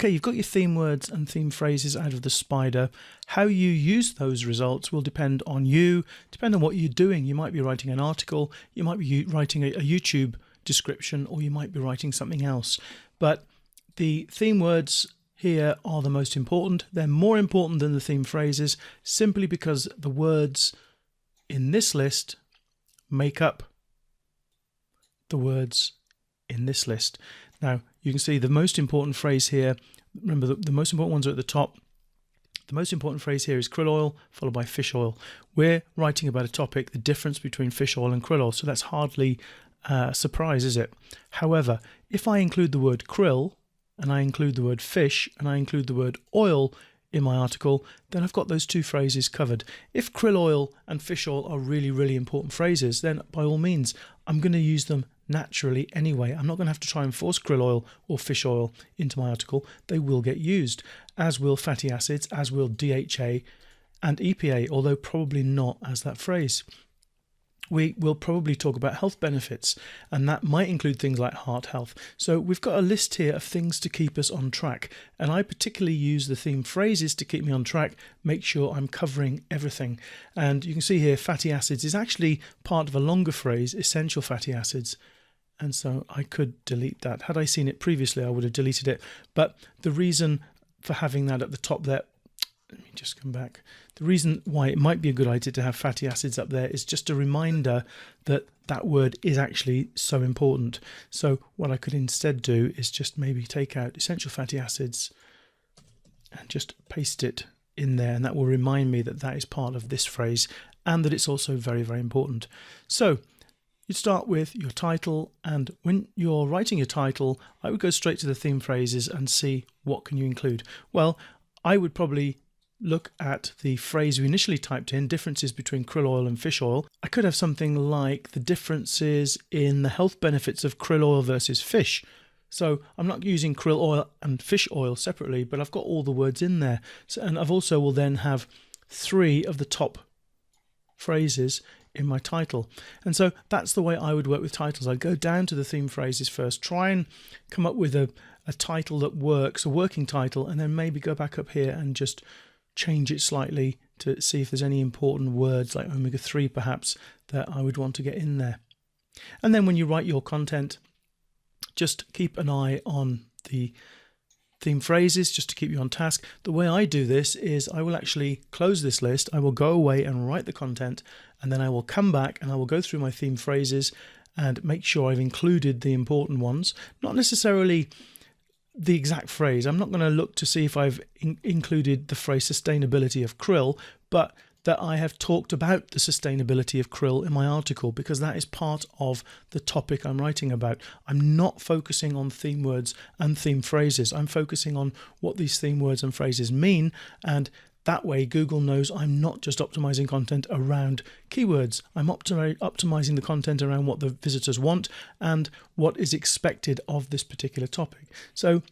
Okay, you've got your theme words and theme phrases out of the spider. How you use those results will depend on you, depend on what you're doing. You might be writing an article, you might be writing a YouTube description, or you might be writing something else. But the theme words here are the most important. They're more important than the theme phrases simply because the words in this list make up the words in this list. Now, you can see the most important phrase here. Remember, the most important ones are at the top. The most important phrase here is krill oil, followed by fish oil. We're writing about a topic, the difference between fish oil and krill oil, so that's hardly a surprise, is it? However, if I include the word krill, and I include the word fish, and I include the word oil in my article, then I've got those two phrases covered. If krill oil and fish oil are really, really important phrases, then by all means, I'm going to use them naturally anyway. I'm not going to have to try and force krill oil or fish oil into my article. They will get used, as will fatty acids, as will DHA and EPA, although probably not as that phrase. We will probably talk about health benefits, and that might include things like heart health. So we've got a list here of things to keep us on track, and I particularly use the theme phrases to keep me on track, make sure I'm covering everything. And you can see here fatty acids is actually part of a longer phrase, essential fatty acids, and so I could delete that. Had I seen it previously, I would have deleted it, but the reason for having that at the top there, let me just come back. The reason why it might be a good idea to have fatty acids up there is just a reminder that that word is actually so important. So what I could instead do is just maybe take out essential fatty acids and just paste it in there, and that will remind me that that is part of this phrase and that it's also very, very important. So you'd start with your title, and when you're writing your title, I would go straight to the theme phrases and see what can you include. Well, I would probably look at the phrase we initially typed in, differences between krill oil and fish oil. I could have something like the differences in the health benefits of krill oil versus fish. So I'm not using krill oil and fish oil separately, but I've got all the words in there. So, and I've also will then have 3 of the top phrases in my title. And so that's the way I would work with titles. I'd go down to the theme phrases first, try and come up with a title that works, a working title, and then maybe go back up here and just change it slightly to see if there's any important words like omega-3 perhaps that I would want to get in there. And then when you write your content, just keep an eye on the theme phrases just to keep you on task. The way I do this is I will actually close this list, I will go away and write the content, and then I will come back and I will go through my theme phrases and make sure I've included the important ones, not necessarily the exact phrase. I'm not going to look to see if I've included the phrase sustainability of krill, but that I have talked about the sustainability of krill in my article, because that is part of the topic I'm writing about. I'm not focusing on theme words and theme phrases. I'm focusing on what these theme words and phrases mean, and that way Google knows I'm not just optimizing content around keywords. I'm optimizing the content around what the visitors want and what is expected of this particular topic. So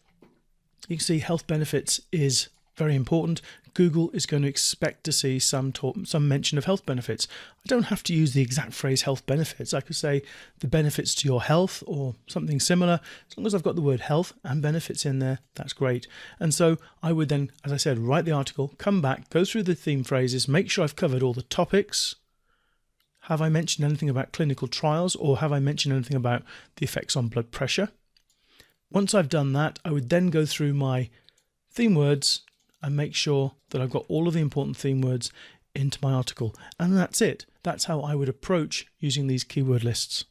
you can see health benefits is very important. Google is going to expect to see some mention of health benefits. I don't have to use the exact phrase health benefits. I could say the benefits to your health or something similar. As long as I've got the word health and benefits in there, that's great. And so I would then, as I said, write the article, come back, go through the theme phrases, make sure I've covered all the topics. Have I mentioned anything about clinical trials, or have I mentioned anything about the effects on blood pressure? Once I've done that, I would then go through my theme words and make sure that I've got all of the important theme words into my article. And that's it. That's how I would approach using these keyword lists.